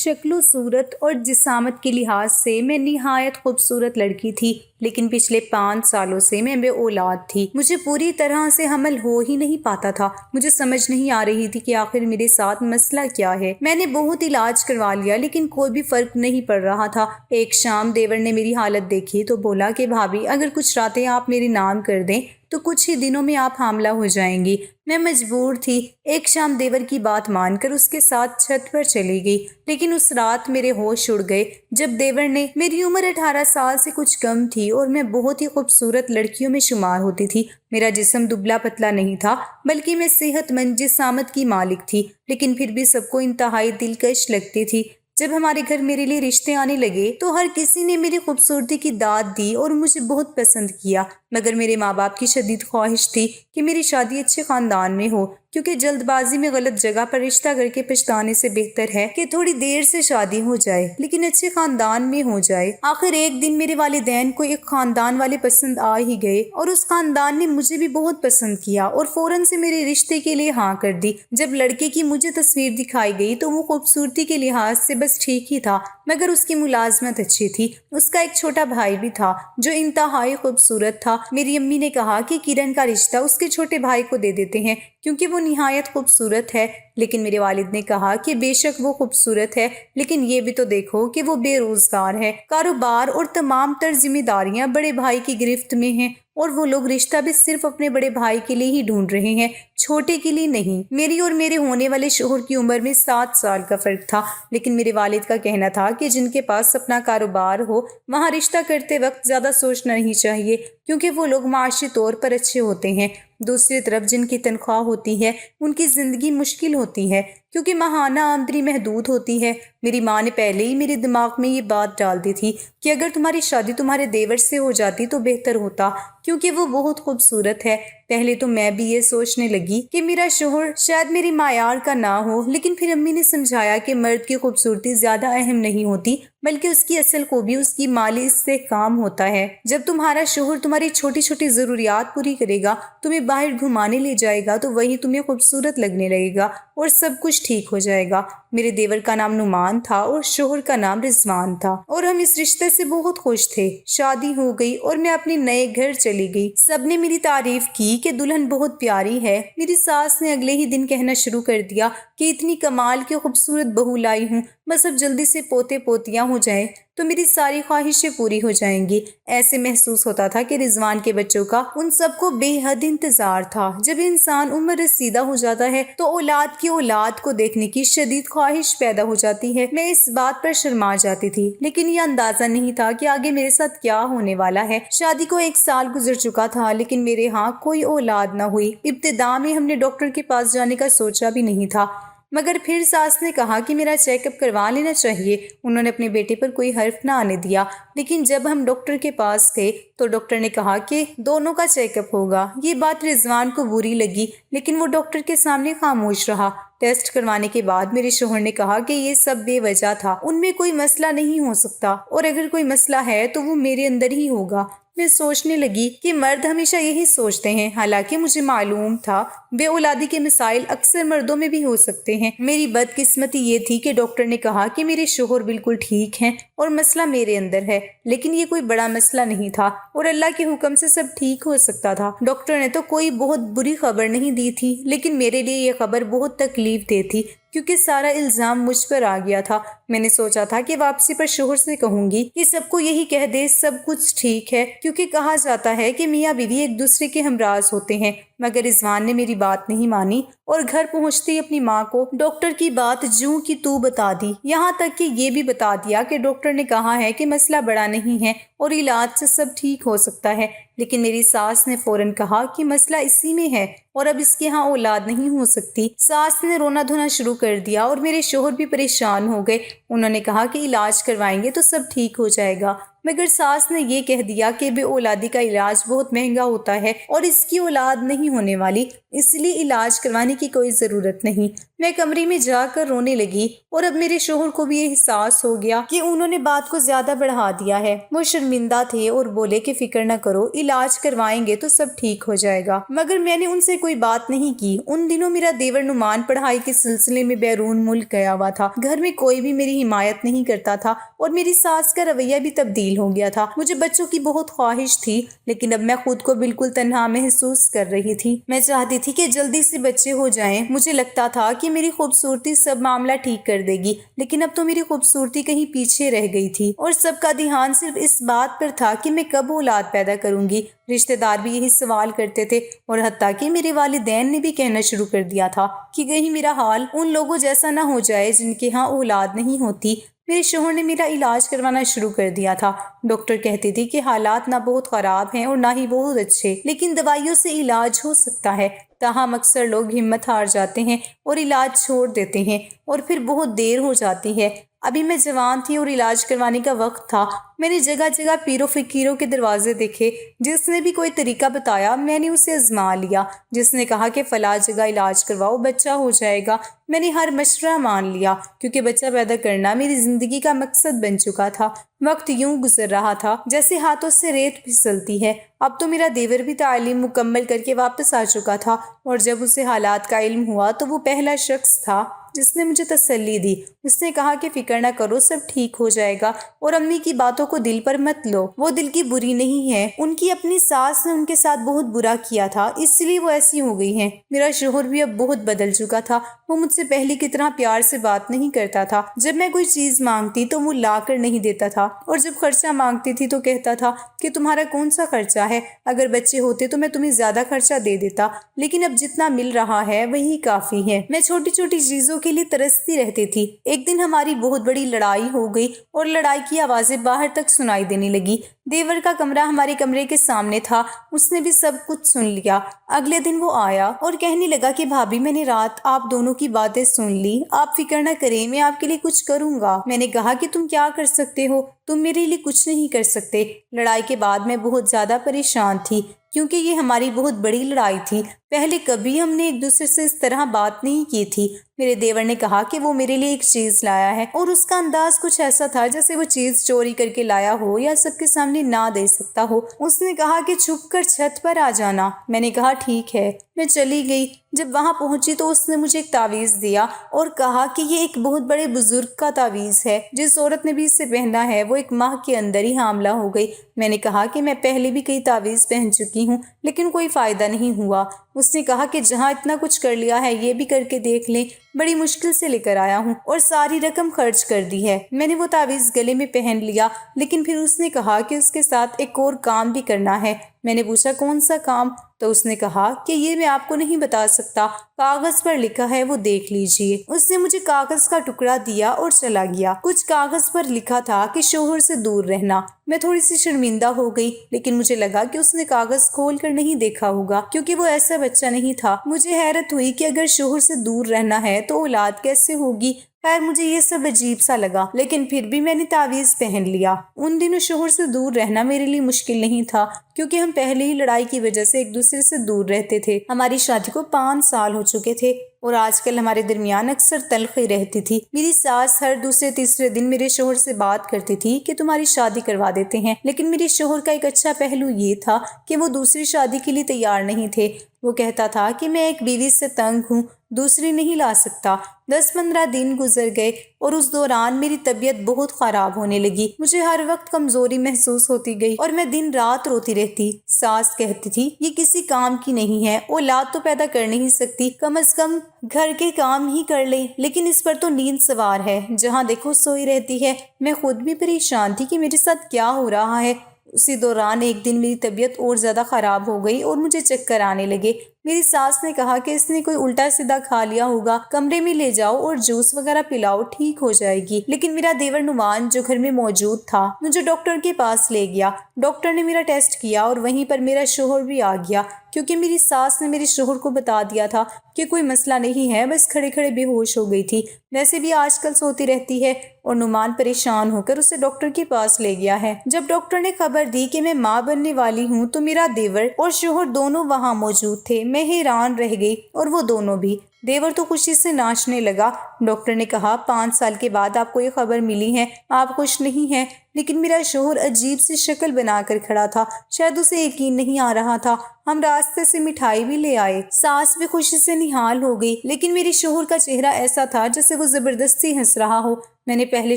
شکل و صورت اور جسامت کے لحاظ سے میں نہایت خوبصورت لڑکی تھی، لیکن پچھلے 5 سالوں سے میں بے اولاد تھی۔ مجھے پوری طرح سے حمل ہو ہی نہیں پاتا تھا۔ مجھے سمجھ نہیں آ رہی تھی کہ آخر میرے ساتھ مسئلہ کیا ہے۔ میں نے بہت علاج کروا لیا لیکن کوئی بھی فرق نہیں پڑ رہا تھا۔ ایک شام دیور نے میری حالت دیکھی تو بولا کہ بھابھی اگر کچھ راتیں آپ میرے نام کر دیں تو کچھ ہی دنوں میں آپ حاملہ ہو جائیں گی۔ میں مجبور تھی۔ ایک شام دیور کی بات مان کر اس کے ساتھ چھت پر چلی گئی، لیکن اس رات میرے ہوش اڑ گئے جب دیور نے، میری عمر 18 سال سے کچھ کم تھی اور میں بہت ہی خوبصورت لڑکیوں میں شمار ہوتی تھی۔ میرا جسم دبلا پتلا نہیں تھا بلکہ میں صحت مند جسامت کی مالک تھی، لیکن پھر بھی سب کو انتہائی دلکش لگتی تھی۔ جب ہمارے گھر میرے لیے رشتے آنے لگے تو ہر کسی نے میری خوبصورتی کی داد دی اور مجھے بہت پسند کیا، مگر میرے ماں باپ کی شدید خواہش تھی کہ میری شادی اچھے خاندان میں ہو، کیونکہ جلد بازی میں غلط جگہ پر رشتہ کر کے پچھتانے سے بہتر ہے کہ تھوڑی دیر سے شادی ہو جائے لیکن اچھے خاندان میں ہو جائے۔ آخر ایک دن میرے والدین کو ایک خاندان والے پسند آ ہی گئے اور اس خاندان نے مجھے بھی بہت پسند کیا اور فوراً سے میرے رشتے کے لیے ہاں کر دی۔ جب لڑکے کی مجھے تصویر دکھائی گئی تو وہ خوبصورتی کے لحاظ سے بس ٹھیک ہی تھا، مگر اس کی ملازمت اچھی تھی۔ اس کا ایک چھوٹا بھائی بھی تھا جو انتہائی خوبصورت تھا۔ میری امی نے کہا کہ کرن کا رشتہ اس کے چھوٹے بھائی کو دے دیتے ہیں کیونکہ وہ نہایت خوبصورت ہے، لیکن میرے والد نے کہا کہ بے شک وہ خوبصورت ہے لیکن یہ بھی تو دیکھو کہ وہ بے روزگار ہے، کاروبار اور تمام تر ذمہ داریاں بڑے بھائی کی گرفت میں ہیں اور وہ لوگ رشتہ بھی صرف اپنے بڑے بھائی کے لیے ہی ڈھونڈ رہے ہیں، چھوٹے کے لیے نہیں۔ میری اور میرے ہونے والے شوہر کی عمر میں 7 سال کا فرق تھا، لیکن میرے والد کا کہنا تھا کہ جن کے پاس اپنا کاروبار ہو وہاں رشتہ کرتے وقت زیادہ سوچنا نہیں چاہیے کیونکہ وہ لوگ معاشی طور پر اچھے ہوتے ہیں۔ دوسری طرف جن کی تنخواہ ہوتی ہے ان کی زندگی مشکل ہوتی ہے کیونکہ ماہانہ آمدنی محدود ہوتی ہے۔ میری ماں نے پہلے ہی میرے دماغ میں یہ بات ڈال دی تھی کہ اگر تمہاری شادی تمہارے دیور سے ہو جاتی تو بہتر ہوتا کیونکہ وہ بہت خوبصورت ہے۔ پہلے تو میں بھی یہ سوچنے لگی کہ میرا شوہر شاید میری معیار کا نہ ہو، لیکن پھر امی نے سمجھایا کہ مرد کی خوبصورتی زیادہ اہم نہیں ہوتی بلکہ اس کی اصل خوبی اس کی مالی استحکام ہوتا ہے۔ جب تمہارا شوہر تمہاری چھوٹی چھوٹی ضروریات پوری کرے گا، تمہیں باہر گھمانے لے جائے گا تو وہی تمہیں خوبصورت لگنے لگے گا اور سب کچھ ٹھیک ہو جائے گا۔ میرے دیور کا نام نعمان تھا اور شوہر کا نام رضوان تھا اور ہم اس رشتے سے بہت خوش تھے۔ شادی ہو گئی اور میں اپنے نئے گھر چلی گئی۔ سب نے میری تعریف کی کہ دلہن بہت پیاری ہے۔ میری ساس نے اگلے ہی دن کہنا شروع کر دیا کہ اتنی کمال کی خوبصورت بہو لائی ہوں، بس اب جلدی سے پوتے پوتیاں ہو جائیں تو میری ساری خواہشیں پوری ہو جائیں گی۔ ایسے محسوس ہوتا تھا کہ رضوان کے بچوں کا ان سب کو بے حد انتظار تھا۔ جب انسان عمر رسیدہ ہو جاتا ہے تو اولاد کی اولاد کو دیکھنے کی شدید خواہش پیدا ہو جاتی ہے۔ میں اس بات پر شرما جاتی تھی، لیکن یہ اندازہ نہیں تھا کہ آگے میرے ساتھ کیا ہونے والا ہے۔ شادی کو 1 سال گزر چکا تھا لیکن میرے ہاں کوئی اولاد نہ ہوئی۔ ابتدا میں ہم نے ڈاکٹر کے پاس جانے کا سوچا بھی نہیں تھا، مگر پھر ساس نے کہا کہ میرا چیک اپ کروا لینا چاہیے۔ انہوں نے اپنے بیٹے پر کوئی حرف نہ آنے دیا، لیکن جب ہم ڈاکٹر کے پاس گئے تو ڈاکٹر نے کہا کہ دونوں کا چیک اپ ہوگا۔ یہ بات رضوان کو بری لگی لیکن وہ ڈاکٹر کے سامنے خاموش رہا۔ ٹیسٹ کروانے کے بعد میرے شوہر نے کہا کہ یہ سب بے وجہ تھا، ان میں کوئی مسئلہ نہیں ہو سکتا اور اگر کوئی مسئلہ ہے تو وہ میرے اندر ہی ہوگا۔ میں سوچنے لگی کہ مرد ہمیشہ یہی سوچتے ہیں، حالانکہ مجھے معلوم تھا بے اولادی کے مسائل اکثر مردوں میں بھی ہو سکتے ہیں۔ میری بدقسمتی یہ تھی کہ ڈاکٹر نے کہا کہ میرے شوہر بالکل ٹھیک ہیں اور مسئلہ میرے اندر ہے، لیکن یہ کوئی بڑا مسئلہ نہیں تھا اور اللہ کے حکم سے سب ٹھیک ہو سکتا تھا۔ ڈاکٹر نے تو کوئی بہت بری خبر نہیں دی تھی، لیکن میرے لیے یہ خبر بہت تکلیف دہ تھی کیونکہ سارا الزام مجھ پر آ گیا تھا۔ میں نے سوچا تھا کہ واپسی پر شوہر سے کہوں گی کہ سب کو یہی کہہ دے سب کچھ ٹھیک ہے، کیونکہ کہا جاتا ہے کہ میاں بیوی ایک دوسرے کے ہمراز ہوتے ہیں، مگر رضوان نے میری بات نہیں مانی اور گھر پہنچتے ہی اپنی ماں کو ڈاکٹر کی بات جوں کی تو بتا دی، یہاں تک کہ یہ بھی بتا دیا کہ ڈاکٹر نے کہا ہے کہ مسئلہ بڑا نہیں ہے اور علاج سے سب ٹھیک ہو سکتا ہے۔ لیکن میری ساس نے فوراً کہا کہ مسئلہ اسی میں ہے اور اب اس کے ہاں اولاد نہیں ہو سکتی۔ ساس نے رونا دھونا شروع کر دیا اور میرے شوہر بھی پریشان ہو گئے۔ انہوں نے کہا کہ علاج کروائیں گے تو سب ٹھیک ہو جائے گا، مگر ساس نے یہ کہہ دیا کہ بے اولادی کا علاج بہت مہنگا ہوتا ہے اور اس کی اولاد نہیں ہونے والی، اس لیے علاج کروانے کی کوئی ضرورت نہیں۔ میں کمرے میں جا کر رونے لگی اور اب میرے شوہر کو بھی یہ احساس ہو گیا کہ انہوں نے بات کو زیادہ بڑھا دیا ہے۔ وہ شرمندہ تھے اور بولے کہ فکر نہ کرو، علاج کروائیں گے تو سب ٹھیک ہو جائے گا، مگر میں نے ان سے کوئی بات نہیں کی۔ ان دنوں میرا دیور نعمان پڑھائی کے سلسلے میں بیرون ملک گیا ہوا تھا، گھر میں کوئی بھی میری حمایت نہیں کرتا تھا اور میری ساس کا رویہ بھی تبدیل ہو گیا تھا۔ مجھے بچوں کی بہت خواہش تھی، لیکن اب میں خود کو بالکل تنہا محسوس کر رہی تھی۔ میں چاہتی تھی کہ جلدی سے بچے ہو جائیں۔ مجھے لگتا تھا کہ میری خوبصورتی سب معاملہ ٹھیک کر دے گی، لیکن اب تو میری خوبصورتی کہیں پیچھے رہ گئی تھی اور سب کا دھیان صرف اس بات پر تھا کہ میں کب اولاد پیدا کروں گی۔ رشتہ دار بھی یہی سوال کرتے تھے اور حتیٰ کہ میرے والدین نے بھی کہنا شروع کر دیا تھا کہ کہیں میرا حال ان لوگوں جیسا نہ ہو جائے جن کے ہاں اولاد نہیں ہوتی۔ میرے شوہر نے میرا علاج کروانا شروع کر دیا تھا۔ ڈاکٹر کہتی تھی کہ حالات نہ بہت خراب ہیں اور نہ ہی بہت اچھے، لیکن دوائیوں سے علاج ہو سکتا ہے۔ تاہم اکثر لوگ ہمت ہار جاتے ہیں اور علاج چھوڑ دیتے ہیں اور پھر بہت دیر ہو جاتی ہے۔ ابھی میں جوان تھی اور علاج کروانے کا وقت تھا۔ میں نے جگہ جگہ پیروں فقیروں کے دروازے دیکھے، جس نے بھی کوئی طریقہ بتایا میں نے اسے آزما لیا۔ جس نے کہا کہ فلاں جگہ علاج کرواؤ، بچہ ہو جائے گا، میں نے ہر مشورہ مان لیا، کیونکہ بچہ پیدا کرنا میری زندگی کا مقصد بن چکا تھا۔ وقت یوں گزر رہا تھا جیسے ہاتھوں سے ریت پھسلتی ہے۔ اب تو میرا دیور بھی تعلیم مکمل کر کے واپس آ چکا تھا اور جب اسے حالات کا علم ہوا تو وہ پہلا شخص تھا جس نے مجھے تسلی دی۔ اس نے کہا کہ فکر نہ کرو، سب ٹھیک ہو جائے گا اور امی کی باتوں کو دل پر مت لو، وہ دل کی بری نہیں ہے، ان کی اپنی ساس نے ان کے ساتھ بہت برا کیا تھا، اس لیے وہ ایسی ہو گئی ہیں۔ میرا شوہر بھی اب بہت بدل چکا تھا، وہ مجھ سے پہلے کی طرح پیار سے بات نہیں کرتا تھا۔ جب میں کوئی چیز مانگتی تو وہ لا کر نہیں دیتا تھا، اور جب خرچہ مانگتی تھی تو کہتا تھا کہ تمہارا کون سا خرچہ ہے، اگر بچے ہوتے تو میں تمہیں زیادہ خرچہ دے دیتا، لیکن اب جتنا مل رہا ہے وہی کافی ہے۔ میں چھوٹی چھوٹی چیزوں کے لیے ترستی رہتی تھی۔ ایک دن ہماری بہت بڑی لڑائی ہو گئی اور لڑائی کی آوازیں باہر تک سنائی دینے لگی۔ دیور کا کمرہ ہمارے کمرے کے سامنے تھا، اس نے بھی سب کچھ سن لیا۔ اگلے دن وہ آیا اور کہنے لگا کہ بھابی میں نے رات آپ دونوں کی باتیں سن لی، آپ فکر نہ کریں، میں آپ کے لیے کچھ کروں گا۔ میں نے کہا کہ تم کیا کر سکتے ہو، تم میرے لیے کچھ نہیں کر سکتے۔ لڑائی کے بعد میں بہت زیادہ پریشان تھی، کیونکہ یہ ہماری بہت بڑی لڑائی تھی۔ پہلے کبھی ہم نے ایک دوسرے سے اس طرح بات نہیں کی تھی۔ میرے دیور نے کہا کہ وہ میرے لیے ایک چیز لایا ہے اور اس کا انداز کچھ ایسا تھا جیسے وہ چیز چوری کر کے لایا ہو یا سب کے سامنے نہ دے سکتا ہو۔ اس نے کہا کہ چھپ کر چھت پر آ جانا۔ میں نے کہا ٹھیک ہے۔ میں چلی گئی۔ جب وہاں پہنچی تو اس نے مجھے ایک تعویذ دیا اور کہا کہ یہ ایک بہت بڑے بزرگ کا تعویذ ہے، جس عورت نے بھی اسے پہنا ہے وہ 1 ماہ کے اندر ہی حاملہ ہو گئی۔ میں نے کہا کہ میں پہلے بھی کئی تعویذ پہن چکی ہوں، لیکن کوئی فائدہ نہیں ہوا۔ اس نے کہا کہ جہاں اتنا کچھ کر لیا ہے یہ بھی کر کے دیکھ لیں، بڑی مشکل سے لے کر آیا ہوں اور ساری رقم خرچ کر دی ہے۔ میں نے وہ تعویذ گلے میں پہن لیا، لیکن پھر اس نے کہا کہ اس کے ساتھ ایک اور کام بھی کرنا ہے۔ میں نے پوچھا کون سا کام؟ تو اس نے کہا کہ یہ میں آپ کو نہیں بتا سکتا، کاغذ پر لکھا ہے، وہ دیکھ لیجئے۔ اس نے مجھے کاغذ کا ٹکڑا دیا اور چلا گیا۔ کچھ کاغذ پر لکھا تھا کہ شوہر سے دور رہنا۔ میں تھوڑی سی شرمندہ ہو گئی، لیکن مجھے لگا کہ اس نے کاغذ کھول کر نہیں دیکھا ہوگا، کیونکہ وہ ایسا بچہ نہیں تھا۔ مجھے حیرت ہوئی کہ اگر شوہر سے دور رہنا ہے تو اولاد کیسے ہوگی۔ خیر مجھے یہ سب عجیب سا لگا، لیکن پھر بھی میں نے تعویذ پہن لیا۔ ان دنوں شوہر سے دور رہنا میرے لیے مشکل نہیں تھا، کیونکہ ہم پہلے ہی لڑائی کی وجہ سے ایک دوسرے سے دور رہتے تھے۔ ہماری شادی کو 5 سال ہو چکے تھے اور آج کل ہمارے درمیان اکثر تلخی رہتی تھی۔ میری ساس ہر دوسرے تیسرے دن میرے شوہر سے بات کرتی تھی کہ تمہاری شادی کروا دیتے ہیں، لیکن میرے شوہر کا ایک اچھا پہلو یہ تھا کہ وہ دوسری شادی کے لیے تیار نہیں تھے۔ وہ کہتا تھا کہ میں ایک بیوی سے تنگ ہوں، دوسری نہیں لا سکتا۔ 10-15 دن گزر گئے اور اس دوران میری طبیعت بہت خراب ہونے لگی۔ مجھے ہر وقت کمزوری محسوس ہوتی گئی اور میں دن رات روتی رہتی۔ ساس کہتی تھی یہ کسی کام کی نہیں ہے، اولاد تو پیدا کر نہیں سکتی، کم از کم گھر کے کام ہی کر لے، لیکن اس پر تو نیند سوار ہے، جہاں دیکھو سوئی رہتی ہے۔ میں خود بھی پریشان تھی کہ میرے ساتھ کیا ہو رہا ہے۔ اسی دوران ایک دن میری طبیعت اور زیادہ خراب ہو گئی اور مجھے چکر آنے لگے۔ میری ساس نے کہا کہ اس نے کوئی الٹا سیدھا کھا لیا ہوگا، کمرے میں لے جاؤ اور جوس وغیرہ پلاؤ، ٹھیک ہو جائے گی۔ لیکن میرا دیور نعمان جو گھر میں موجود تھا مجھے ڈاکٹر کے پاس لے گیا۔ ڈاکٹر نے میرا ٹیسٹ کیا اور وہیں پر میرا شوہر بھی آ گیا، کیونکہ میری ساس نے میرے شوہر کو بتا دیا تھا کہ کوئی مسئلہ نہیں ہے، بس کھڑے کھڑے بے ہوش ہو گئی تھی، ویسے بھی آج کل سوتی رہتی ہے۔ اور نعمان پریشان ہو کر اسے ڈاکٹر کے پاس لے گیا ہے۔ جب ڈاکٹر نے خبر دی کہ میں ماں بننے والی ہوں تو میرا دیور اور شوہر دونوں وہاں موجود تھے۔ میں حیران رہ گئی اور وہ دونوں بھی۔ دیور تو خوشی سے ناچنے لگا۔ ڈاکٹر نے کہا 5 سال کے بعد آپ کو یہ خبر ملی ہے، آپ خوش نہیں ہیں؟ لیکن میرا شوہر عجیب سی شکل بنا کر کھڑا تھا، شاید اسے یقین نہیں آ رہا تھا۔ ہم راستے سے مٹھائی بھی لے آئے۔ ساس بھی خوشی سے نہال ہو گئی، لیکن میرے شوہر کا چہرہ ایسا تھا جیسے وہ زبردستی ہنس رہا ہو۔ میں نے پہلے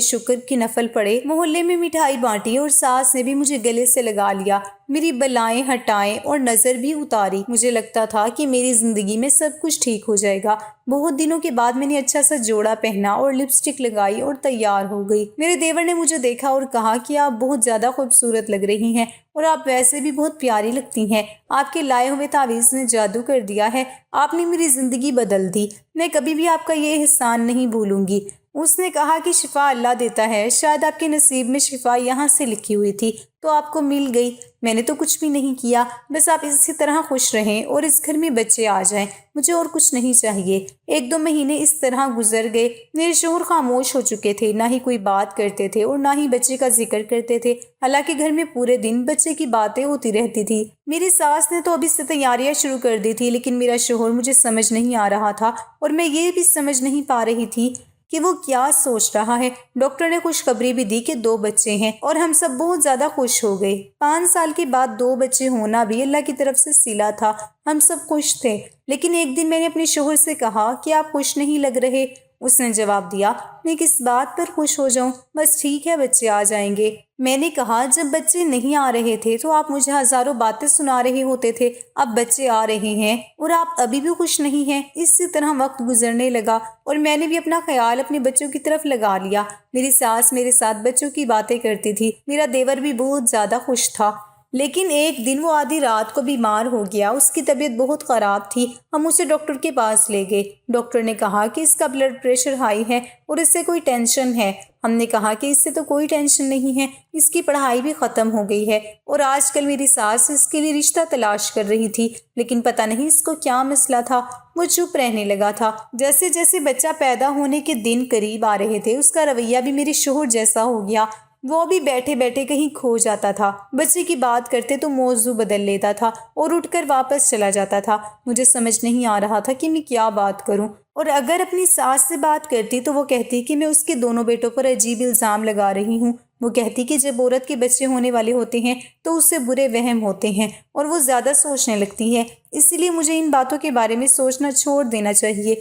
شکر کی نفل پڑھے، محلے میں مٹھائی بانٹی اور ساس نے بھی مجھے گلے سے لگا لیا، میری بلائیں ہٹائیں اور نظر بھی اتاری۔ مجھے لگتا تھا کہ میری زندگی میں سب کچھ ٹھیک ہو جائے گا۔ بہت دنوں کے بعد میں نے اچھا سا جوڑا پہنا اور لپسٹک لگائی اور تیار ہو گئی۔ میرے دیور نے مجھے دیکھا اور کہا کہ آپ بہت زیادہ خوبصورت لگ رہی ہیں اور آپ ویسے بھی بہت پیاری لگتی ہیں۔ آپ کے لائے ہوئے تعویذ نے جادو کر دیا ہے، آپ نے میری زندگی بدل دی، میں کبھی بھی آپ کا یہ احسان نہیں بھولوں گی۔ اس نے کہا کہ شفا اللہ دیتا ہے، شاید آپ کے نصیب میں شفا یہاں سے لکھی ہوئی تھی تو آپ کو مل گئی۔ میں نے تو کچھ بھی نہیں کیا، بس آپ اسی طرح خوش رہیں اور اس گھر میں بچے آ جائیں، مجھے اور کچھ نہیں چاہیے۔ 1-2 مہینے اس طرح گزر گئے۔ میرے شوہر خاموش ہو چکے تھے، نہ ہی کوئی بات کرتے تھے اور نہ ہی بچے کا ذکر کرتے تھے، حالانکہ گھر میں پورے دن بچے کی باتیں ہوتی رہتی تھی۔ میری ساس نے تو ابھی سے تیاریاں شروع کر دی تھی، لیکن میرا شوہر مجھے سمجھ نہیں آ رہا تھا اور میں یہ بھی سمجھ نہیں پا رہی تھی کہ وہ کیا سوچ رہا ہے۔ ڈاکٹر نے خوشخبری بھی دی کہ 2 بچے ہیں اور ہم سب بہت زیادہ خوش ہو گئے۔ 5 سال کے بعد 2 بچے ہونا بھی اللہ کی طرف سے صلہ تھا، ہم سب خوش تھے۔ لیکن ایک دن میں نے اپنے شوہر سے کہا کہ آپ خوش نہیں لگ رہے۔ اس نے جواب دیا، میں کس بات پر خوش ہو جاؤں، بس ٹھیک ہے بچے آ جائیں گے۔ میں نے کہا جب بچے نہیں آ رہے تھے تو آپ مجھے ہزاروں باتیں سنا رہے ہوتے تھے، اب بچے آ رہے ہیں اور آپ ابھی بھی خوش نہیں ہیں۔ اسی طرح وقت گزرنے لگا اور میں نے بھی اپنا خیال اپنے بچوں کی طرف لگا لیا۔ میری ساس میرے ساتھ بچوں کی باتیں کرتی تھی، میرا دیور بھی بہت زیادہ خوش تھا۔ لیکن ایک دن وہ آدھی رات کو بیمار ہو گیا، اس کی طبیعت بہت خراب تھی۔ ہم اسے ڈاکٹر کے پاس لے گئے۔ ڈاکٹر نے کہا کہ اس کا بلڈ پریشر ہائی ہے اور اس سے کوئی ٹینشن ہے۔ ہم نے کہا کہ اس سے تو کوئی ٹینشن نہیں ہے، اس کی پڑھائی بھی ختم ہو گئی ہے اور آج کل میری ساس اس کے لیے رشتہ تلاش کر رہی تھی، لیکن پتہ نہیں اس کو کیا مسئلہ تھا۔ وہ چپ رہنے لگا تھا۔ جیسے جیسے بچہ پیدا ہونے کے دن قریب آ رہے تھے، اس کا رویہ بھی میرے شوہر جیسا ہو گیا۔ وہ بھی بیٹھے بیٹھے کہیں کھو جاتا تھا، بچے کی بات کرتے تو موضوع بدل لیتا تھا اور اٹھ کر واپس چلا جاتا تھا۔ مجھے سمجھ نہیں آ رہا تھا کہ میں کیا بات کروں، اور اگر اپنی ساس سے بات کرتی تو وہ کہتی کہ میں اس کے دونوں بیٹوں پر عجیب الزام لگا رہی ہوں۔ وہ کہتی کہ جب عورت کے بچے ہونے والے ہوتے ہیں تو اس سے برے وہم ہوتے ہیں اور وہ زیادہ سوچنے لگتی ہے، اسی لیے مجھے ان باتوں کے بارے میں سوچنا چھوڑ دینا چاہیے۔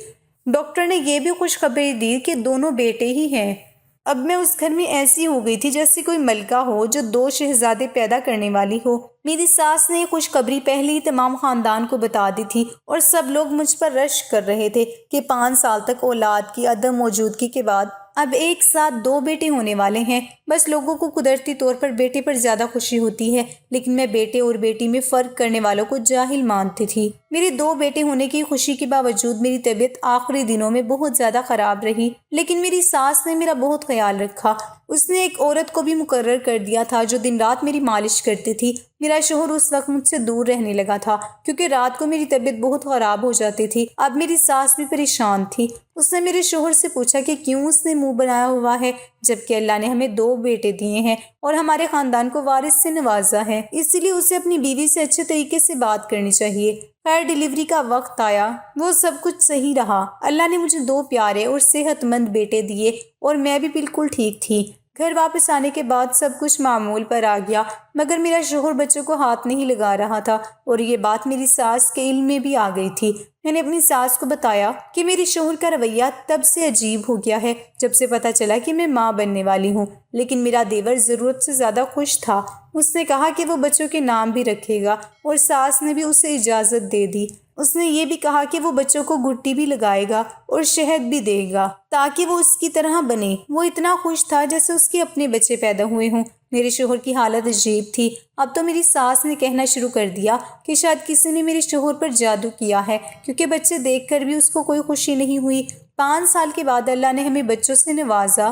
ڈاکٹر نے یہ بھی خوشخبری دی کہ دونوں بیٹے ہی ہیں۔ اب میں اس گھر میں ایسی ہو گئی تھی جیسے کوئی ملکہ ہو جو 2 شہزادے پیدا کرنے والی ہو۔ میری ساس نے خوشخبری پہلے ہی تمام خاندان کو بتا دی تھی اور سب لوگ مجھ پر رشک کر رہے تھے کہ 5 سال تک اولاد کی عدم موجودگی کے بعد اب ایک ساتھ 2 بیٹے ہونے والے ہیں۔ بس لوگوں کو قدرتی طور پر بیٹے پر زیادہ خوشی ہوتی ہے، لیکن میں بیٹے اور بیٹی میں فرق کرنے والوں کو جاہل مانتی تھی۔ میرے 2 بیٹے ہونے کی خوشی کے باوجود میری طبیعت آخری دنوں میں بہت زیادہ خراب رہی، لیکن میری ساس نے میرا بہت خیال رکھا۔ اس نے ایک عورت کو بھی مقرر کر دیا تھا جو دن رات میری مالش کرتی تھی۔ میرا شوہر اس وقت مجھ سے دور رہنے لگا تھا کیونکہ رات کو میری طبیعت بہت خراب ہو جاتی تھی۔ اب میری ساس بھی پریشان تھی۔ اس نے میرے شوہر سے پوچھا کہ کیوں اس نے منہ بنایا ہوا ہے جبکہ اللہ نے ہمیں 2 بیٹے دیے ہیں اور ہمارے خاندان کو وارث سے نوازا ہے، اسی لیے اسے اپنی بیوی سے اچھے طریقے سے بات کرنی چاہیے۔ خیر ڈیلیوری کا وقت آیا، وہ سب کچھ صحیح رہا۔ اللہ نے مجھے 2 پیارے اور صحت مند بیٹے دیے اور میں بھی بالکل ٹھیک تھی۔ گھر واپس آنے کے بعد سب کچھ معمول پر آ گیا، مگر میرا شوہر بچوں کو ہاتھ نہیں لگا رہا تھا اور یہ بات میری ساس کے علم میں بھی آ گئی تھی۔ میں نے اپنی ساس کو بتایا کہ میرے شوہر کا رویہ تب سے عجیب ہو گیا ہے جب سے پتہ چلا کہ میں ماں بننے والی ہوں، لیکن میرا دیور ضرورت سے زیادہ خوش تھا۔ اس نے کہا کہ وہ بچوں کے نام بھی رکھے گا اور ساس نے بھی اسے اجازت دے دی۔ اس نے یہ بھی کہا کہ وہ بچوں کو گٹی بھی لگائے گا اور شہد بھی دے گا تاکہ وہ اس کی طرح بنے۔ وہ اتنا خوش تھا جیسے اس کے اپنے بچے پیدا ہوئے ہوں۔ میرے شوہر کی حالت عجیب تھی۔ اب تو میری ساس نے کہنا شروع کر دیا کہ شاید کسی نے میرے شوہر پر جادو کیا ہے، کیونکہ بچے دیکھ کر بھی اس کو کوئی خوشی نہیں ہوئی۔ 5 سال کے بعد اللہ نے ہمیں بچوں سے نوازا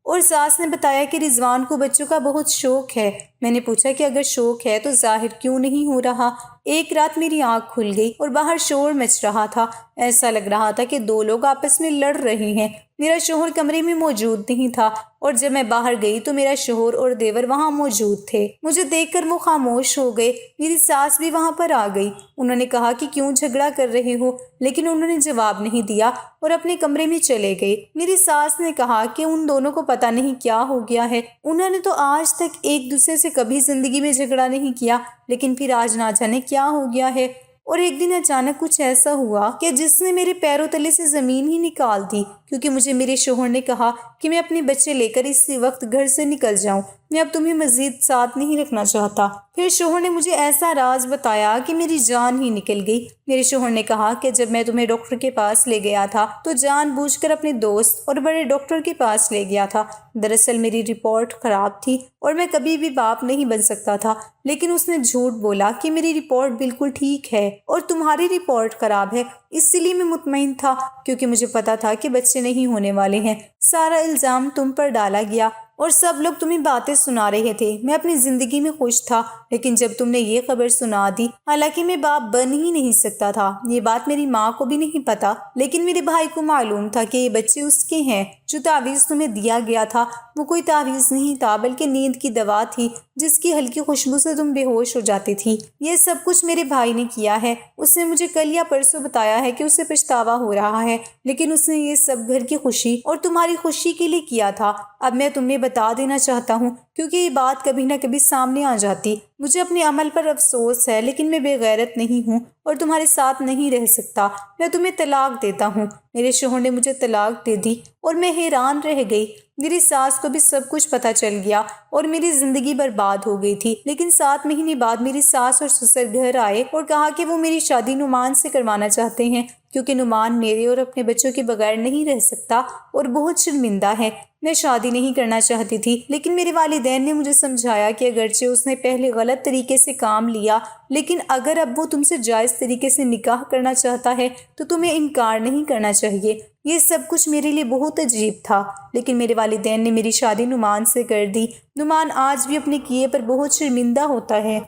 اور ساس نے بتایا کہ رضوان کو بچوں کا بہت شوق ہے۔ میں نے پوچھا کہ اگر شوق ہے تو ظاہر کیوں نہیں ہو رہا؟ ایک رات میری آنکھ کھل گئی اور باہر شور مچ رہا تھا۔ ایسا لگ رہا تھا کہ دو لوگ آپس میں لڑ رہے ہیں۔ میرا شوہر کمرے میں موجود نہیں تھا اور جب میں باہر گئی تو میرا شوہر اور دیور وہاں موجود تھے۔ مجھے دیکھ کر وہ خاموش ہو گئے۔ میری ساس بھی وہاں پر آ گئی۔ انہوں نے کہا کہ کیوں جھگڑا کر رہے ہو، لیکن انہوں نے جواب نہیں دیا اور اپنے کمرے میں چلے گئے۔ میری ساس نے کہا کہ ان دونوں کو پتہ نہیں کیا ہو گیا ہے، انہوں نے تو آج تک ایک دوسرے سے کبھی زندگی میں جھگڑا نہیں کیا، لیکن پھر آج نہ جانے کیا ہو گیا ہے۔ اور ایک دن اچانک کچھ ایسا ہوا کہ جس نے میرے پیروں تلے سے زمین ہی نکال دی، کیونکہ مجھے میرے شوہر نے کہا کہ میں اپنے بچے لے کر اسی وقت گھر سے نکل جاؤں، میں اب تمہیں مزید ساتھ نہیں رکھنا چاہتا۔ پھر شوہر نے مجھے ایسا راز بتایا کہ میری جان ہی نکل گئی۔ میرے شوہر نے کہا کہ جب میں تمہیں ڈاکٹر کے پاس لے گیا تھا تو جان بوجھ کر اپنے دوست اور بڑے ڈاکٹر کے پاس لے گیا تھا۔ دراصل میری رپورٹ خراب تھی اور میں کبھی بھی باپ نہیں بن سکتا تھا، لیکن اس نے جھوٹ بولا کہ میری رپورٹ بالکل ٹھیک ہے اور تمہاری رپورٹ خراب ہے۔ اس لیے میں مطمئن تھا، کیونکہ مجھے پتا تھا کہ بچے نہیں ہونے والے ہیں۔ سارا الزام تم پر ڈالا گیا اور سب لوگ تمہیں باتیں سنا رہے تھے۔ میں اپنی زندگی میں خوش تھا، لیکن جب تم نے یہ خبر سنا دی، حالانکہ میں باپ بن ہی نہیں سکتا تھا، یہ بات میری ماں کو بھی نہیں پتا، لیکن میرے بھائی کو معلوم تھا کہ یہ بچے اس کے ہیں۔ جو تعویذ تمہیں دیا گیا تھا وہ کوئی تعویذ نہیں تھا، بلکہ نیند کی دوا تھی جس کی ہلکی خوشبو سے تم بے ہوش ہو جاتی تھی۔ یہ سب کچھ میرے بھائی نے کیا ہے۔ اس نے مجھے کل یا پرسوں بتایا ہے کہ اسے پچھتاوا ہو رہا ہے، لیکن اس نے یہ سب گھر کی خوشی اور تمہاری خوشی کے لیے کیا تھا۔ اب میں تمہیں بتا دینا چاہتا ہوں، کیونکہ یہ بات کبھی نہ کبھی سامنے آ جاتی۔ مجھے اپنے عمل پر افسوس ہے، لیکن میں بے غیرت نہیں ہوں اور تمہارے ساتھ نہیں رہ سکتا۔ میں تمہیں طلاق دیتا ہوں۔ میرے شوہر نے مجھے طلاق دے دی اور میں حیران رہ گئی۔ میری ساس کو بھی سب کچھ پتہ چل گیا اور میری زندگی برباد ہو گئی تھی، لیکن 7 مہینے بعد میری ساس اور سسر گھر آئے اور کہا کہ وہ میری شادی نعمان سے کروانا چاہتے ہیں، کیونکہ نعمان میرے اور اپنے بچوں کے بغیر نہیں رہ سکتا اور بہت شرمندہ ہے۔ میں شادی نہیں کرنا چاہتی تھی، لیکن میرے والدین نے مجھے سمجھایا کہ اگرچہ اس نے پہلے غلط طریقے سے کام لیا، لیکن اگر اب وہ تم سے جائز طریقے سے نکاح کرنا چاہتا ہے تو تمہیں انکار نہیں کرنا چاہیے۔ یہ سب کچھ میرے لیے بہت عجیب تھا، لیکن میرے والدین نے میری شادی نعمان سے کر دی۔ نعمان آج بھی اپنے کیے پر بہت شرمندہ ہوتا ہے۔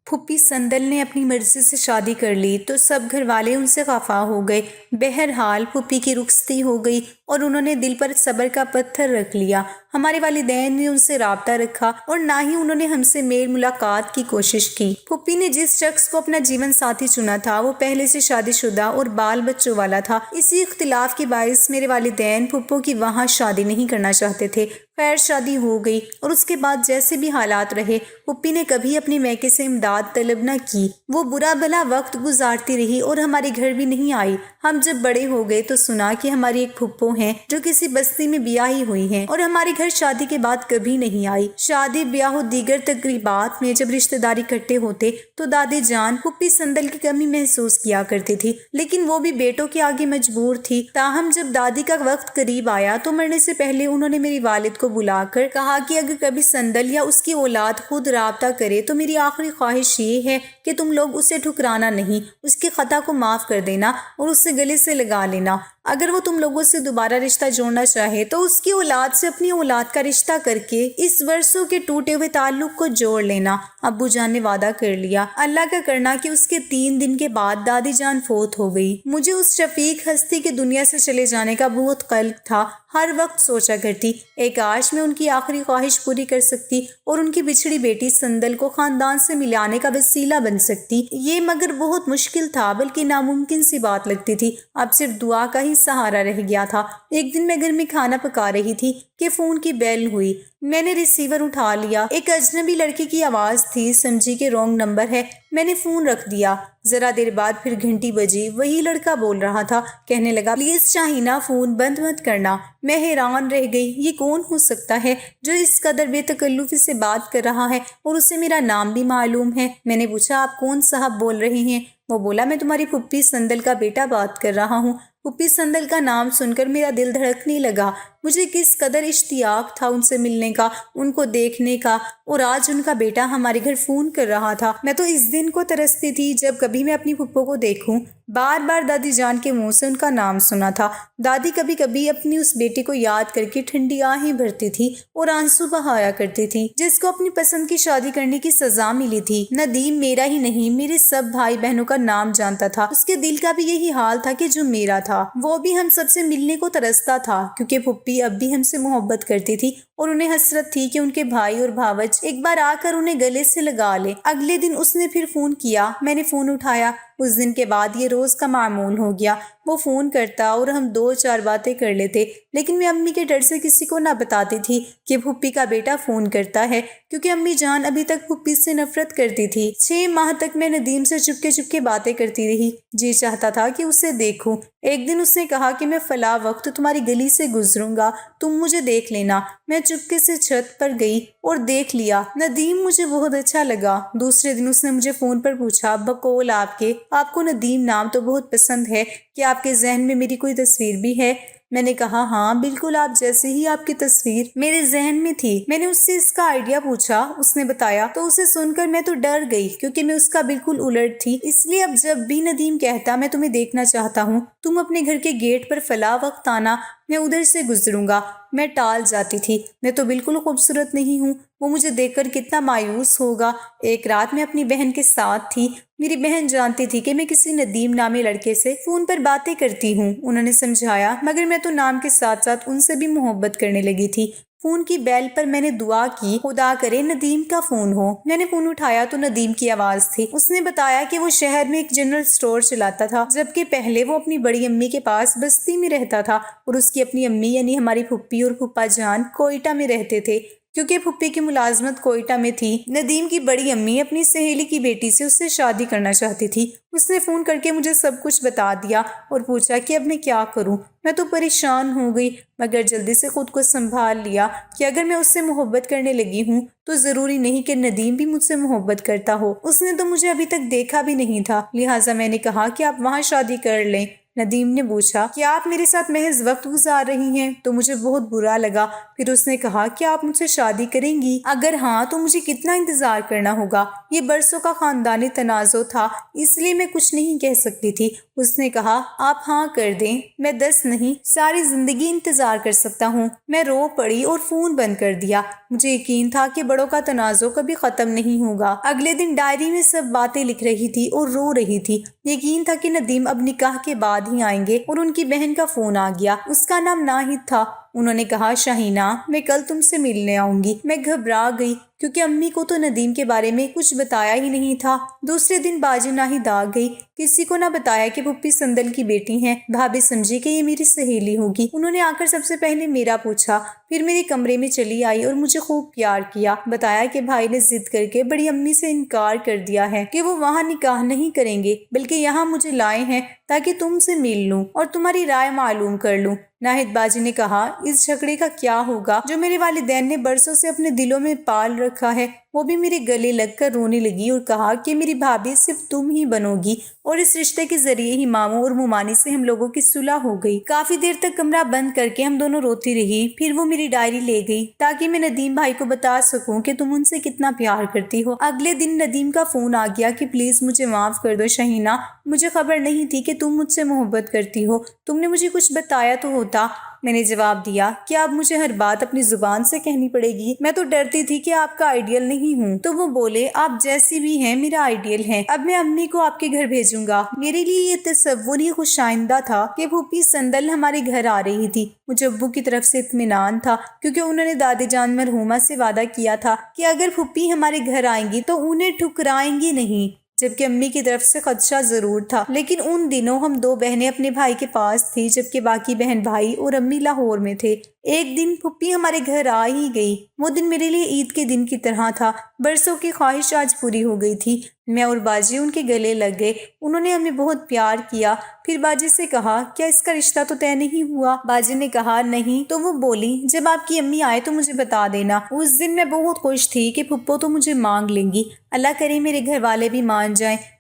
پھوپھی سندل نے اپنی مرضی سے شادی کر لی تو سب گھر والے ان سے خفا ہو گئے۔ بہرحال پھوپھی کی رخصتی ہو گئی اور انہوں نے دل پر صبر کا پتھر رکھ لیا۔ ہمارے والدین نے ان سے رابطہ رکھا اور نہ ہی انہوں نے ہم سے میل ملاقات کی کوشش کی۔ پھوپھی نے جس شخص کو اپنا جیون ساتھی چنا تھا وہ پہلے سے شادی شدہ اور بال بچوں والا تھا۔ اسی اختلاف کے باعث میرے والدین پھوپھو کی وہاں شادی نہیں کرنا چاہتے تھے۔ خیر شادی ہو گئی اور اس کے بعد جیسے بھی حالات رہے، پھوپھی نے کبھی اپنے میکے سے امداد طلب نہ کی۔ وہ برا بھلا وقت گزارتی رہی اور ہمارے گھر بھی نہیں آئی۔ ہم جب بڑے ہو گئے تو سنا کہ ہماری ایک پھوپھو ہیں جو کسی بستی میں بیاہی ہوئی ہیں اور ہمارے گھر شادی کے بعد کبھی نہیں آئی۔ شادی بیاہ و دیگر تقریبات میں جب رشتہ دار اکٹھے ہوتے تو دادی جان پھوپھی سندل کی کمی محسوس کیا کرتی تھی، لیکن وہ بھی بیٹوں کے آگے مجبور تھی۔ تاہم جب دادی کا وقت قریب آیا تو مرنے سے پہلے انہوں نے میری والد کو بلا کر کہا کہ اگر کبھی سندل یا اس کی اولاد خود رابطہ کرے تو میری آخری خواہش یہ ہے کہ تم لوگ اسے ٹھکرانا نہیں، اس کے خطا کو معاف کر دینا اور اسے گلے سے لگا لینا۔ اگر وہ تم لوگوں سے دوبارہ رشتہ جوڑنا چاہے تو اس کی اولاد سے اپنی اولاد کا رشتہ کر کے اس ورثوں کے ٹوٹے ہوئے تعلق کو جوڑ لینا۔ ابو جان نے وعدہ کر لیا۔ اللہ کا کرنا کہ اس کے 3 دن کے بعد دادی جان فوت ہو گئی۔ مجھے اس شفیق ہستی کے دنیا سے چلے جانے کا بہت قلق تھا۔ ہر وقت سوچا کرتی کاش میں ان کی آخری خواہش پوری کر سکتی اور ان کی بچھڑی بیٹی سندل کو خاندان سے ملانے کا وسیلہ بن سکتی۔ یہ مگر بہت مشکل تھا، بلکہ ناممکن سی بات لگتی تھی۔ اب صرف دعا کا ہی سہارا رہ گیا تھا۔ ایک دن میں گھر میں کھانا پکا رہی تھی کہ فون کی بیل ہوئی۔ میں نے ریسیور اٹھا لیا۔ ایک اجنبی لڑکی کی آواز تھی۔ سمجھی کہ رونگ نمبر ہے، میں نے فون رکھ دیا۔ ذرا دیر بعد پھر گھنٹی بجی۔ وہی لڑکا بول رہا تھا، کہنے لگا پلیز شاہینہ فون بند مت کرنا۔ میں حیران رہ گئی، یہ کون ہو سکتا ہے جو اس قدر بے تکلفی سے بات کر رہا ہے اور اسے میرا نام بھی معلوم ہے۔ میں نے پوچھا آپ کون صاحب بول رہے ہیں؟ وہ بولا میں تمہاری پھوپھی سندل کا بیٹا بات کر رہا ہوں۔ پھوپھی سندل کا نام سن کر میرا دل دھڑکنے لگا۔ مجھے کس قدر اشتیاق تھا ان سے ملنے کا، ان کو دیکھنے کا، اور آج ان کا بیٹا ہمارے گھر فون کر رہا تھا۔ میں تو اس دن کو ترستی تھی جب کبھی میں اپنی پھپھو کو دیکھوں۔ بار بار دادی جان کے منہ سے ان کا نام سنا تھا۔ دادی کبھی کبھی اپنی اس بیٹے کو یاد کر کے ٹھنڈی آہیں بھرتی تھی اور آنسو بہایا کرتی تھی، جس کو اپنی پسند کی شادی کرنے کی سزا ملی تھی۔ ندیم میرا ہی نہیں، میرے سب بھائی بہنوں کا نام جانتا تھا۔ اس کے دل کا بھی یہی حال تھا کہ جو میرا تھا۔ وہ بھی ہم سب سے ملنے کو ترستا تھا، کیونکہ پھپھی اب بھی ہم سے محبت کرتی تھی اور انہیں حسرت تھی کہ ان کے بھائی اور بھاوج ایک بار آ کر انہیں گلے سے لگا لے۔ اگلے دن اس نے پھر فون کیا، میں نے فون اٹھایا۔ اس دن کے بعد یہ روز کا معمول ہو گیا۔ وہ فون کرتا اور ہم 2-4 باتیں کر لیتے، لیکن میں امی کے ڈر سے کسی کو نہ بتاتی تھی کہ پھپھی کا بیٹا فون کرتا ہے، کیونکہ امی جان ابھی تک پھپھی سے نفرت کرتی تھی۔ 6 ماہ تک میں ندیم سے چپکے چپکے باتیں کرتی رہی، جی چاہتا تھا کہ اسے دیکھوں۔ ایک دن اس نے کہا کہ میں فلاں وقت تمہاری گلی سے گزروں گا، تم مجھے دیکھ لینا۔ میں چپکے سے چھت پر گئی اور دیکھ لیا۔ ندیم مجھے بہت اچھا لگا۔ دوسرے دن اس نے مجھے فون پر پوچھا، بقول آپ کو ندیم نام تو بہت پسند ہے، کیا آپ کے ذہن میں میری کوئی تصویر بھی ہے؟ میں نے کہا ہاں بالکل آپ جیسے ہی آپ کی تصویر میرے ذہن میں تھی۔ میں نے اس سے اس کا آئیڈیا پوچھا، اس نے بتایا تو اسے سن کر میں تو ڈر گئی، کیونکہ میں اس کا بالکل الٹ تھی۔ اس لیے اب جب بھی ندیم کہتا میں تمہیں دیکھنا چاہتا ہوں، تم اپنے گھر کے گیٹ پر فلاں وقت آنا، میں ادھر سے گزروں گا، میں ٹال جاتی تھی۔ میں تو بالکل خوبصورت نہیں ہوں، وہ مجھے دیکھ کر کتنا مایوس ہوگا۔ ایک رات میں اپنی بہن کے ساتھ تھی۔ میری بہن جانتی تھی کہ میں کسی ندیم نامی لڑکے سے فون پر باتیں کرتی ہوں۔ انہوں نے سمجھایا، مگر میں تو نام کے ساتھ ساتھ ان سے بھی محبت کرنے لگی تھی۔ فون کی بیل پر میں نے دعا کی، خدا کرے ندیم کا فون ہو۔ میں نے فون اٹھایا تو ندیم کی آواز تھی۔ اس نے بتایا کہ وہ شہر میں ایک جنرل سٹور چلاتا تھا، جبکہ پہلے وہ اپنی بڑی امی کے پاس بستی میں رہتا تھا، اور اس کی اپنی امی یعنی ہماری پھپھی اور پھپھا جان کوئٹہ میں رہتے تھے، کیونکہ پھپھی کی ملازمت کوئٹہ میں تھی۔ ندیم کی بڑی امی اپنی سہیلی کی بیٹی سے اس سے شادی کرنا چاہتی تھی۔ اس نے فون کر کے مجھے سب کچھ بتا دیا اور پوچھا کہ اب میں کیا کروں۔ میں تو پریشان ہو گئی، مگر جلدی سے خود کو سنبھال لیا کہ اگر میں اس سے محبت کرنے لگی ہوں تو ضروری نہیں کہ ندیم بھی مجھ سے محبت کرتا ہو۔ اس نے تو مجھے ابھی تک دیکھا بھی نہیں تھا، لہٰذا میں نے کہا کہ آپ وہاں شادی کر لیں۔ ندیم نے پوچھا کہ آپ میرے ساتھ محض وقت گزار رہی ہیں، تو مجھے بہت برا لگا۔ پھر اس نے کہا کہ آپ مجھ سے شادی کریں گی؟ اگر ہاں تو مجھے کتنا انتظار کرنا ہوگا؟ یہ برسوں کا خاندانی تنازع تھا، اس لیے میں کچھ نہیں کہہ سکتی تھی۔ اس نے کہا آپ ہاں کر دیں، میں 10 نہیں ساری زندگی انتظار کر سکتا ہوں۔ میں رو پڑی اور فون بند کر دیا۔ مجھے یقین تھا کہ بڑوں کا تنازع کبھی ختم نہیں ہوگا۔ اگلے دن ڈائری میں سب باتیں لکھ رہی تھی اور رو رہی تھی۔ یقین تھا کہ ندیم اب نکاح کے بعد ہی آئیں گے، اور ان کی بہن کا فون آ گیا۔ اس کا نام ناہید تھا۔ انہوں نے کہا شاہینہ میں کل تم سے ملنے آؤں گی۔ میں گھبرا گئی، کیونکہ امی کو تو ندیم کے بارے میں کچھ بتایا ہی نہیں تھا۔ دوسرے دن باجی ناہید آ گئی، کسی کو نہ بتایا کہ پھپھی سندل کی بیٹی ہیں۔ بھابھی سمجھی کہ یہ میری سہیلی ہوگی۔ انہوں نے آ کر سب سے پہلے میرا پوچھا، پھر میرے کمرے میں چلی آئی اور مجھے خوب پیار کیا۔ بتایا کہ بھائی نے ضد کر کے بڑی امی سے انکار کر دیا ہے کہ وہ وہاں نکاح نہیں کریں گے، بلکہ یہاں مجھے لائے ہیں تاکہ تم سے مل لوں اور تمہاری رائے معلوم کر لوں۔ ناہید باجی نے کہا اس جھگڑے کا کیا ہوگا جو میرے والدین نے برسوں سے اپنے دلوں میں پال رکھا ہے؟ وہ بھی میرے گلے لگ کر رونے لگی اور کہا کہ میری بھابھی صرف تم ہی بنو گی، اور اس رشتے کے ذریعے ہی ماموں اور ممانی سے ہم لوگوں کی صلح ہو گئی۔ کافی دیر تک کمرہ بند کر کے ہم دونوں روتی رہی۔ پھر وہ میری ڈائری لے گئی تاکہ میں ندیم بھائی کو بتا سکوں کہ تم ان سے کتنا پیار کرتی ہو۔ اگلے دن ندیم کا فون آ گیا کہ پلیز مجھے معاف کر دو شاہینہ، مجھے خبر نہیں تھی کہ تم مجھ سے محبت کرتی ہو، تم نے مجھے کچھ بتایا تو ہوتا۔ میں نے جواب دیا کہ اب مجھے ہر بات اپنی زبان سے کہنی پڑے گی، میں تو ڈرتی تھی کہ آپ کا آئیڈیل نہیں ہوں۔ تو وہ بولے آپ جیسی بھی ہیں میرا آئیڈیل ہے، اب میں امی کو آپ کے گھر بھیجوں گا۔ میرے لیے یہ تصور ہی خوش آئندہ تھا کہ پھوپھی سندل ہمارے گھر آ رہی تھی۔ مجھے ابو کی طرف سے اطمینان تھا، کیونکہ انہوں نے دادی جان مرحومہ سے وعدہ کیا تھا کہ اگر پھوپھی ہمارے گھر آئیں گی تو انہیں ٹھکرائیں گی نہیں، جبکہ امی کی طرف سے خدشہ ضرور تھا۔ لیکن ان دنوں ہم 2 بہنیں اپنے بھائی کے پاس تھی، جبکہ باقی بہن بھائی اور امی لاہور میں تھے۔ ایک دن پھوپھی ہمارے گھر آ ہی گئی۔ وہ دن میرے لیے عید کے دن کی طرح تھا۔ برسوں کی خواہش آج پوری ہو گئی تھی۔ میں اور باجی ان کے گلے لگ گئے۔ انہوں نے ہمیں بہت پیار کیا۔ پھر باجی سے کہا کیا اس کا رشتہ تو طے نہیں ہوا؟ باجی نے کہا نہیں۔ تو وہ بولی جب آپ کی امی آئے تو مجھے بتا دینا۔ اس دن میں بہت خوش تھی کہ پھپھو تو مجھے مانگ لیں گی۔ اللہ کرے میرے گھر والے بھی مان جائیں۔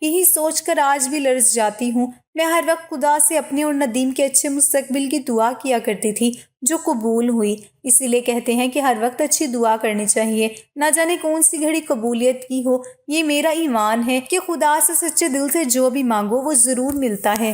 یہی سوچ کر آج بھی لرز جاتی ہوں۔ میں ہر وقت خدا سے اپنے اور ندیم کے اچھے مستقبل کی دعا کیا کرتی تھی جو قبول ہوئی۔ اسی لیے کہتے ہیں کہ ہر وقت اچھی دعا کرنی چاہیے، نہ جانے کون سی گھڑی قبولیت کی ہو۔ یہ میرا ایمان ہے کہ خدا سے سچے دل سے جو بھی مانگو وہ ضرور ملتا ہے۔